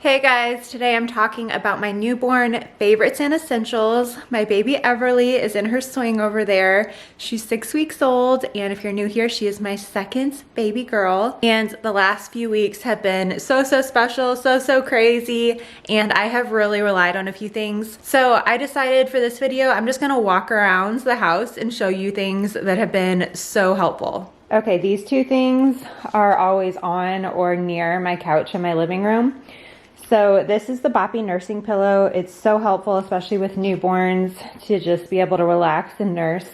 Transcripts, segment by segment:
Hey guys, today I'm talking about my newborn favorites and essentials. My baby Everly is in her swing over there. She's 6 weeks old, and if you're new here, she is my second baby girl. And the last few weeks have been so special, so crazy, and I have really relied on a few things. So I decided for this video, I'm just gonna walk around the house and show you things that have been so helpful. Okay, these two things are always on or near my couch in my living room. So this is the Boppy nursing pillow. It's so helpful, especially with newborns, to just be able to relax and nurse.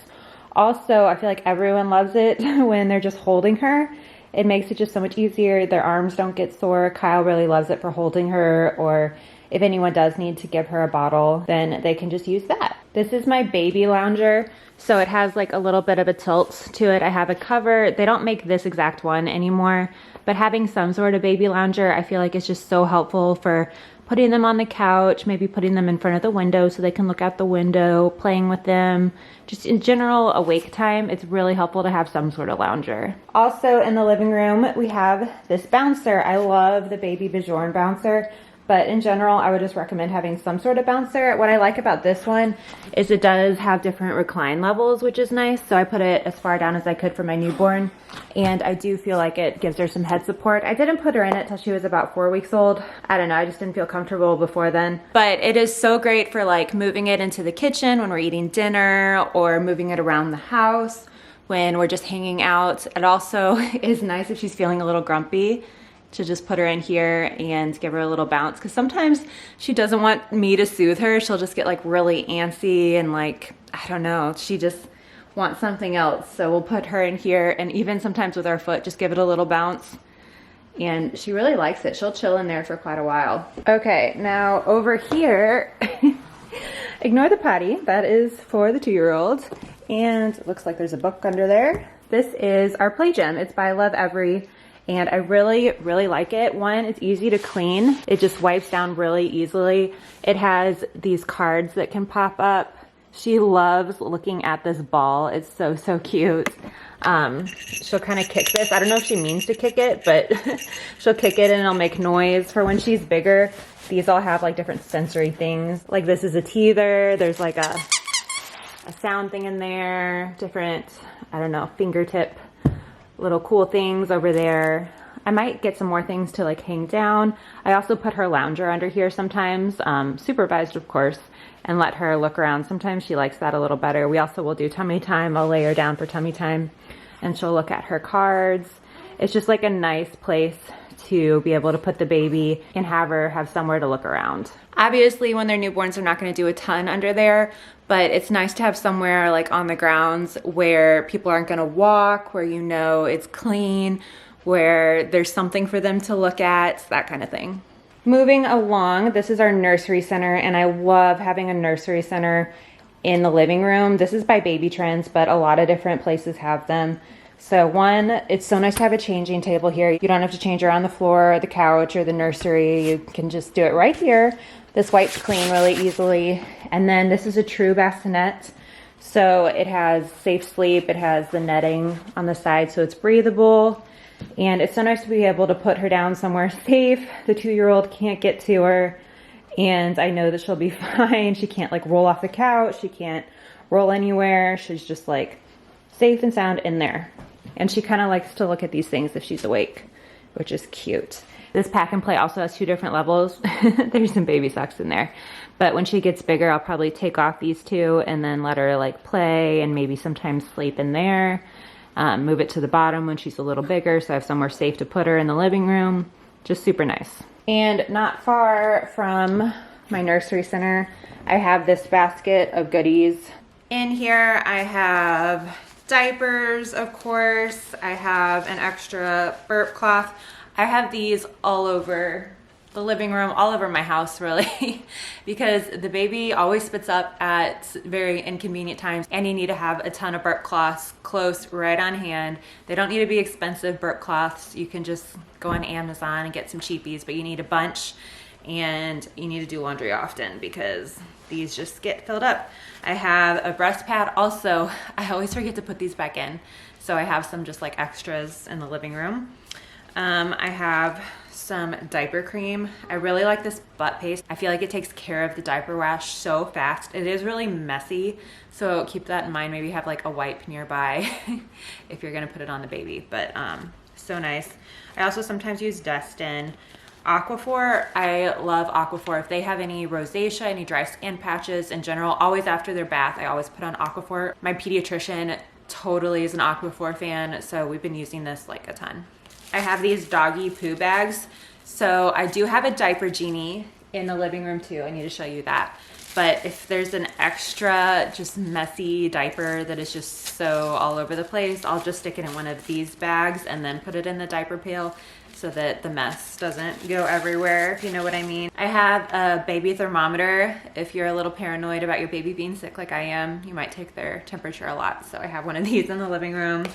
Also, I feel like everyone loves it when they're just holding her. It makes it just so much easier. Their arms don't get sore. Kyle really loves it for holding her, or if anyone does need to give her a bottle, then they can just use that. This is my baby lounger. So it has like a little bit of a tilt to it. I have a cover. They don't make this exact one anymore, but having some sort of baby lounger, I feel like it's just so helpful for putting them on the couch, maybe putting them in front of the window so they can look out the window, playing with them. Just in general, awake time, it's really helpful to have some sort of lounger. Also in the living room, we have this bouncer. I love the baby Bjorn bouncer. But in general, I would just recommend having some sort of bouncer. What I like about this one is it does have different recline levels, which is nice. So I put it as far down as I could for my newborn. And I do feel like it gives her some head support. I didn't put her in it till she was about 4 weeks old. I don't know, I just didn't feel comfortable before then. But it is so great for like moving it into the kitchen when we're eating dinner, or moving it around the house when we're just hanging out. It also is nice if she's feeling a little grumpy, to just put her in here and give her a little bounce, because sometimes she doesn't want me to soothe her. She'll just get like really antsy and like, I don't know, she just wants something else. So we'll put her in here, and even sometimes with our foot, just give it a little bounce. And she really likes it. She'll chill in there for quite a while. Okay, now over here, ignore the potty. That is for the 2-year-old. And it looks like there's a book under there. This is our play gym. It's by Love Every. And I really like it. One, it's easy to clean. It just wipes down really easily. It has these cards that can pop up. She loves looking at this ball. It's so cute. She'll kind of kick this. I don't know if she means to kick it, but she'll kick it and it'll make noise. For when she's bigger, these all have like different sensory things. Like this is a teether. There's like a sound thing in there. Different, I don't know, fingertip little cool things over there. I might get some more things to like hang down. I also put her lounger under here sometimes, supervised of course, and let her look around. Sometimes she likes that a little better. We also will do tummy time. I'll lay her down for tummy time and she'll look at her cards. It's just like a nice place to be able to put the baby and have her have somewhere to look around. Obviously when they're newborns, they're not going to do a ton under there, but it's nice to have somewhere like on the grounds where people aren't going to walk, where you know it's clean, where there's something for them to look at, that kind of thing. Moving along, this is our nursery center, and I love having a nursery center in the living room. This is by Baby Trends, but a lot of different places have them. So one, it's so nice to have a changing table here. You don't have to change her on the floor or the couch or the nursery. You can just do it right here. This wipes clean really easily. And then this is a true bassinet. So it has safe sleep. It has the netting on the side, so it's breathable. And it's so nice to be able to put her down somewhere safe. The 2-year-old can't get to her, and I know that she'll be fine. She can't like roll off the couch. She can't roll anywhere. She's just like safe and sound in there. And she kind of likes to look at these things if she's awake, which is cute. This pack and play also has 2 different levels. There's some baby socks in there. But when she gets bigger, I'll probably take off these 2 and then let her like play and maybe sometimes sleep in there. Move it to the bottom when she's a little bigger, so I have somewhere safe to put her in the living room. Just super nice. And not far from my nursery center, I have this basket of goodies. In here I have diapers, of course. I have an extra burp cloth. I have these all over the living room, all over my house really, because the baby always spits up at very inconvenient times, and you need to have a ton of burp cloths close, right on hand. They don't need to be expensive burp cloths. You can just go on Amazon and get some cheapies, but you need a bunch, and you need to do laundry often because these just get filled up. I have a breast pad also. I always forget to put these back in, so I have some just like extras in the living room. I have some diaper cream. I really like this butt paste. I feel like it takes care of the diaper rash so fast. It is really messy, so keep that in mind. Maybe have like a wipe nearby if you're gonna put it on the baby, but so nice. I also sometimes use Destin. Aquaphor, I love Aquaphor. If they have any rosacea, any dry skin patches in general, always after their bath, I always put on Aquaphor. My pediatrician totally is an Aquaphor fan, so we've been using this like a ton. I have these Doggy Poo Bags. So I do have a Diaper Genie in the living room too. I need to show you that. But if there's an extra just messy diaper that is just so all over the place, I'll just stick it in one of these bags and then put it in the diaper pail so that the mess doesn't go everywhere, if you know what I mean. I have a baby thermometer. If you're a little paranoid about your baby being sick like I am, you might take their temperature a lot. So I have one of these in the living room.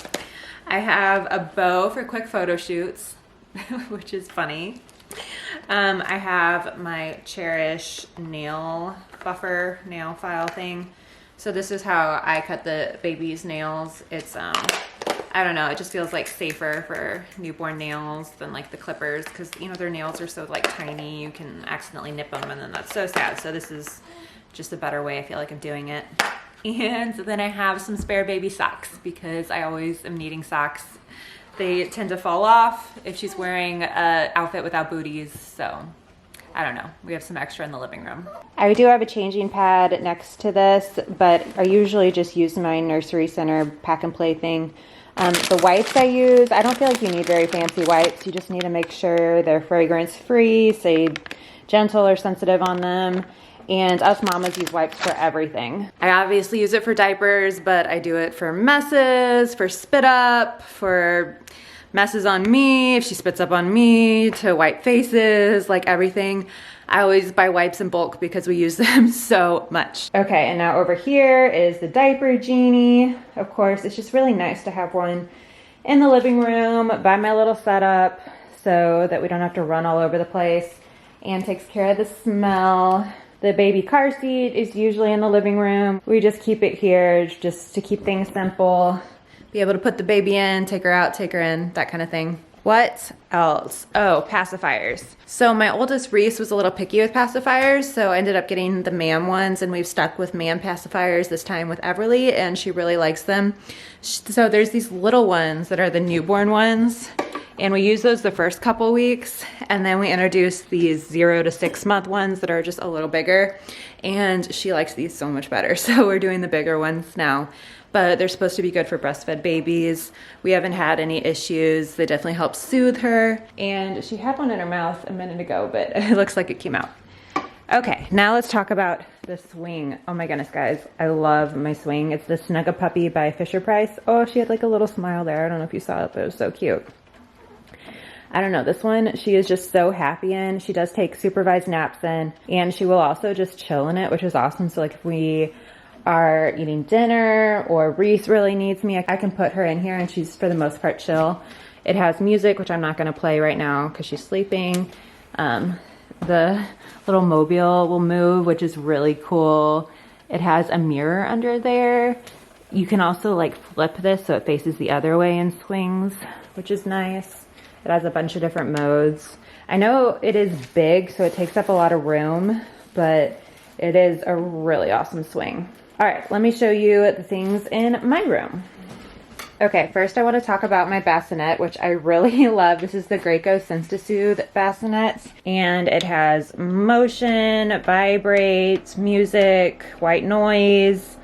I have a bow for quick photo shoots, which is funny. I have my Cherish nail buffer, nail file thing. So this is how I cut the baby's nails. It's, I don't know, it just feels like safer for newborn nails than like the clippers, because you know their nails are so like tiny, you can accidentally nip them and then that's so sad. So this is just a better way I feel like of doing it. And then I have some spare baby socks because I always am needing socks. They tend to fall off if she's wearing an outfit without booties, so I don't know. We have some extra in the living room. I do have a changing pad next to this, but I usually just use my Nursery Center pack and play thing. The wipes I use, I don't feel like you need very fancy wipes. You just need to make sure they're fragrance free, say gentle or sensitive on them. And us mamas use wipes for everything. I obviously use it for diapers, but I do it for messes, for spit up, for messes on me, if she spits up on me, to wipe faces, like everything. I always buy wipes in bulk because we use them so much. Okay, and now over here is the Diaper Genie. Of course, it's just really nice to have one in the living room by my little setup so that we don't have to run all over the place, and takes care of the smell. The baby car seat is usually in the living room. We just keep it here just to keep things simple. Be able to put the baby in, take her out, take her in, that kind of thing. What else? Oh, pacifiers. So my oldest Reese was a little picky with pacifiers, so I ended up getting the ma'am ones, and we've stuck with ma'am pacifiers this time with Everly, and she really likes them. So there's these little ones that are the newborn ones, and we use those the first couple weeks, and then we introduce these 0 to 6 month ones that are just a little bigger, and she likes these so much better. So we're doing the bigger ones now, but they're supposed to be good for breastfed babies. We haven't had any issues. They definitely help soothe her, and she had one in her mouth a minute ago, but it looks like it came out. Okay, now let's talk about the swing. Oh my goodness, guys, I love my swing. It's the Snug-a-Puppy by Fisher-Price. Oh, she had like a little smile there. I don't know if you saw it, but it was so cute. I don't know, this one she is just so happy in. She does take supervised naps in, and she will also just chill in it, which is awesome. So like if we are eating dinner or Reese really needs me, I can put her in here and she's for the most part chill. It has music, which I'm not going to play right now because she's sleeping. The little mobile will move, which is really cool. It has a mirror under there. You can also like flip this so it faces the other way and swings, which is nice. It has a bunch of different modes. I know it is big, so it takes up a lot of room, but it is a really awesome swing. All right, let me show you the things in my room. Okay, first I want to talk about my bassinet, which I really love. This is the Graco SensiSoothe bassinet, and it has motion, vibrate, music, white noise.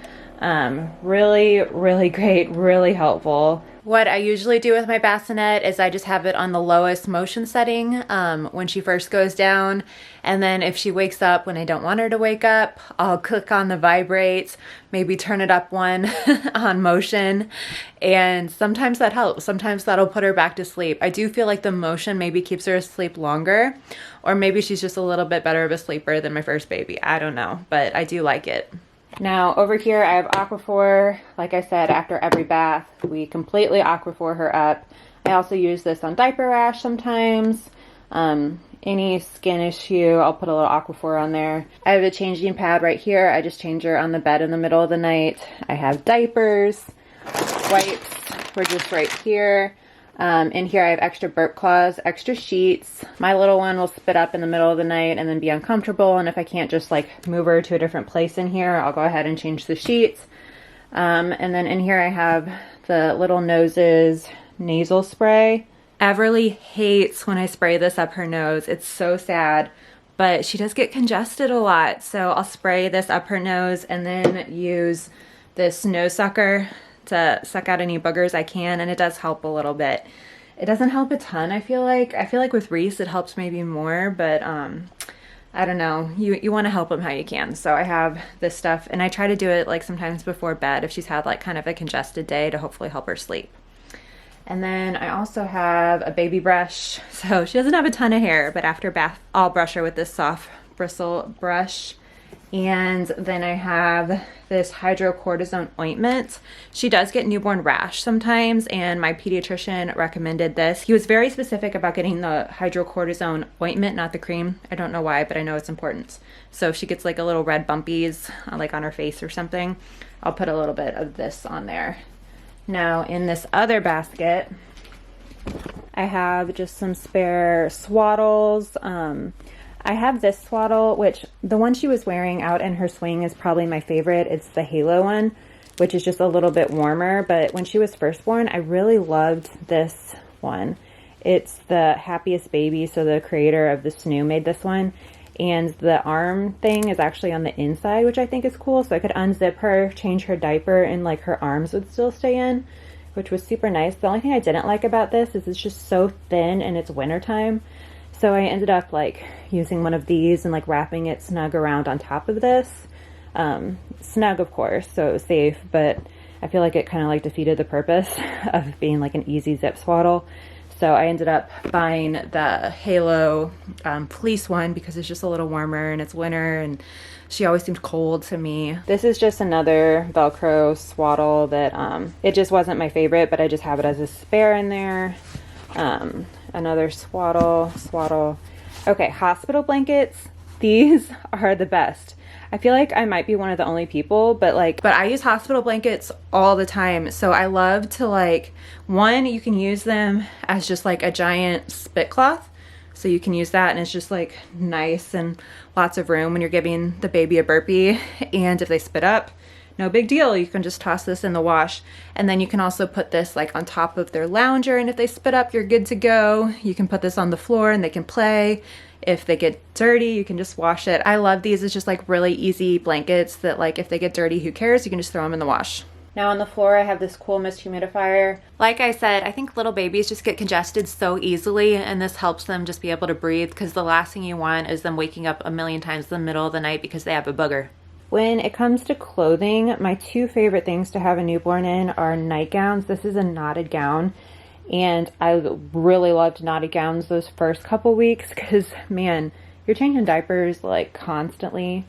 Really, really great, really helpful. What I usually do with my bassinet is I just have it on the lowest motion setting when she first goes down. And then if she wakes up when I don't want her to wake up, I'll click on the vibrate, maybe turn it up one on motion. And sometimes that helps. Sometimes that'll put her back to sleep. I do feel like the motion maybe keeps her asleep longer, or maybe she's just a little bit better of a sleeper than my first baby. I don't know, but I do like it. Now over here I have Aquaphor. Like I said, after every bath we completely Aquaphor her up. I also use this on diaper rash sometimes. Any skin issue, I'll put a little Aquaphor on there. I have a changing pad right here. I just change her on the bed in the middle of the night. I have diapers, wipes were just right here. In here I have extra burp cloths, extra sheets. My little one will spit up in the middle of the night and then be uncomfortable, and if I can't just like move her to a different place in here, I'll go ahead and change the sheets. And then in here I have the Little Noses nasal spray. Everly hates when I spray this up her nose. It's so sad, but she does get congested a lot. So I'll spray this up her nose and then use this nose sucker to suck out any boogers I can, and it does help a little bit. It doesn't help a ton, I feel like. I feel like with Reese it helps maybe more, but I don't know. You want to help him how you can. So I have this stuff, and I try to do it like sometimes before bed if she's had like kind of a congested day to hopefully help her sleep. And then I also have a baby brush. So she doesn't have a ton of hair, but after bath, I'll brush her with this soft bristle brush. And then I have this Hydrocortisone Ointment. She does get newborn rash sometimes, and my pediatrician recommended this. He was very specific about getting the Hydrocortisone Ointment, not the cream. I don't know why, but I know it's important. So if she gets like a little red bumpies, like on her face or something, I'll put a little bit of this on there. Now in this other basket, I have just some spare Swaddles. I have this swaddle, which the one she was wearing out in her swing is probably my favorite. It's the Halo one, which is just a little bit warmer. But when she was first born, I really loved this one. It's the Happiest Baby, so the creator of the Snoo made this one. And the arm thing is actually on the inside, which I think is cool. So I could unzip her, change her diaper, and like her arms would still stay in, which was super nice. The only thing I didn't like about this is it's just so thin and it's wintertime. So I ended up like using one of these and like wrapping it snug around on top of this. Snug, of course, so it was safe, but I feel like it kind of like defeated the purpose of being like an easy zip swaddle. So I ended up buying the Halo fleece one because it's just a little warmer and it's winter and she always seemed cold to me. This is just another Velcro swaddle that it just wasn't my favorite, but I just have it as a spare in there. Another swaddle. Okay, hospital blankets. These are the best. I feel like I might be one of the only people, but I use hospital blankets all the time. So I love to one, you can use them as just like a giant spit cloth. So you can use that and it's just like nice and lots of room when you're giving the baby a burpee. And if they spit up, no big deal. You can just toss this in the wash. And then you can also put this like on top of their lounger. And if they spit up, you're good to go. You can put this on the floor and they can play. If they get dirty, you can just wash it. I love these. It's just like really easy blankets that like if they get dirty, who cares? You can just throw them in the wash. Now on the floor, I have this cool mist humidifier. Like I said, I think little babies just get congested so easily, and this helps them just be able to breathe, because the last thing you want is them waking up a million times in the middle of the night because they have a booger. When it comes to clothing, my two favorite things to have a newborn in are nightgowns. This is a knotted gown, and I really loved knotted gowns those first couple weeks because, man, you're changing diapers like constantly.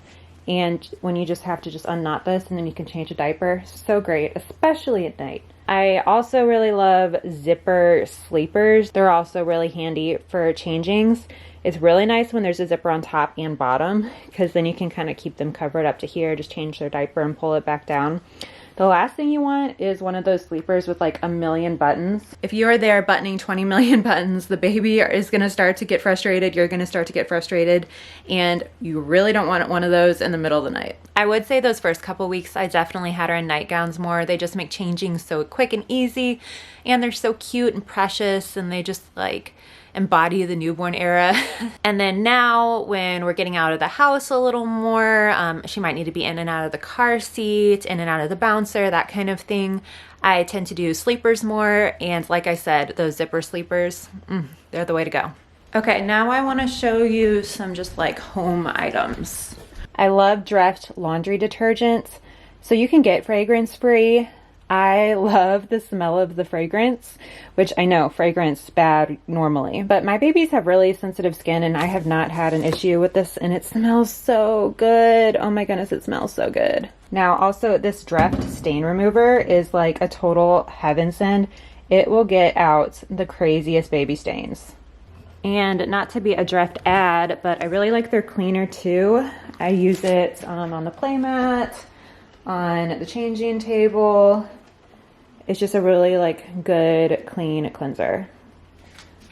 And when you just have to just unknot this and then you can change a diaper, so great, especially at night. I also really love zipper sleepers. They're also really handy for changings. It's really nice when there's a zipper on top and bottom because then you can kind of keep them covered up to here, just change their diaper and pull it back down. The last thing you want is one of those sleepers with like a million buttons. If you are there buttoning 20 million buttons, the baby is going to start to get frustrated. You're going to start to get frustrated, and you really don't want one of those in the middle of the night. I would say those first couple weeks, I definitely had her in nightgowns more. They just make changing so quick and easy, and they're so cute and precious, and they just like embody the newborn era. And then now when we're getting out of the house a little more, she might need to be in and out of the car seat, in and out of the bouncer, that kind of thing. I tend to do sleepers more, and like I said, those zipper sleepers, they're the way to go. Okay, now I want to show you some just like home items. I love Dreft laundry detergents. So you can get fragrance free. I love the smell of the fragrance, which I know fragrance bad normally, but my babies have really sensitive skin and I have not had an issue with this, and it smells so good. Oh my goodness, it smells so good. Now also this Dreft stain remover is like a total heaven send. It will get out the craziest baby stains. And not to be a Dreft ad, but I really like their cleaner too. I use it on the playmat, on the changing table. It's just a really like good, clean cleanser.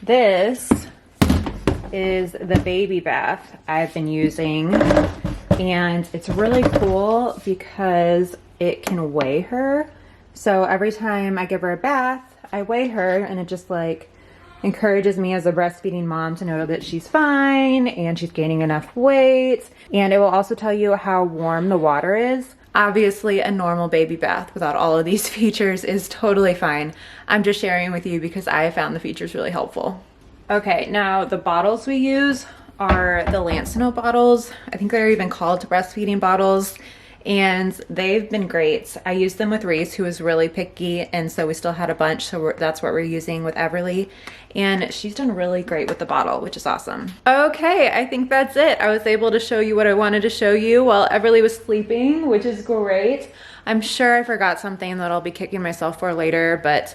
This is the baby bath I've been using, and it's really cool because it can weigh her. So every time I give her a bath, I weigh her, and it just like encourages me as a breastfeeding mom to know that she's fine and she's gaining enough weight. And it will also tell you how warm the water is. Obviously, a normal baby bath without all of these features is totally fine. I'm just sharing with you because I found the features really helpful. Okay, now the bottles we use are the Lancino bottles. I think they're even called breastfeeding bottles, and they've been great. I used them with Reese, who was really picky, and so we still had a bunch, so that's what we're using with Everly, and she's done really great with the bottle, which is awesome. Okay, I think that's it. I was able to show you what I wanted to show you while Everly was sleeping, which is great. I'm sure I forgot something that I'll be kicking myself for later, but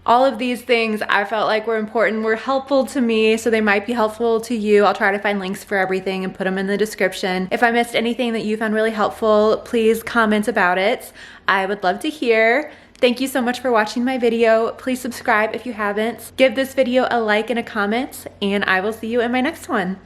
all of these things I felt like were important, were helpful to me, so they might be helpful to you. I'll try to find links for everything and put them in the description. If I missed anything that you found really helpful, please comment about it. I would love to hear. Thank you so much for watching my video. Please subscribe if you haven't. Give this video a like and a comment, and I will see you in my next one.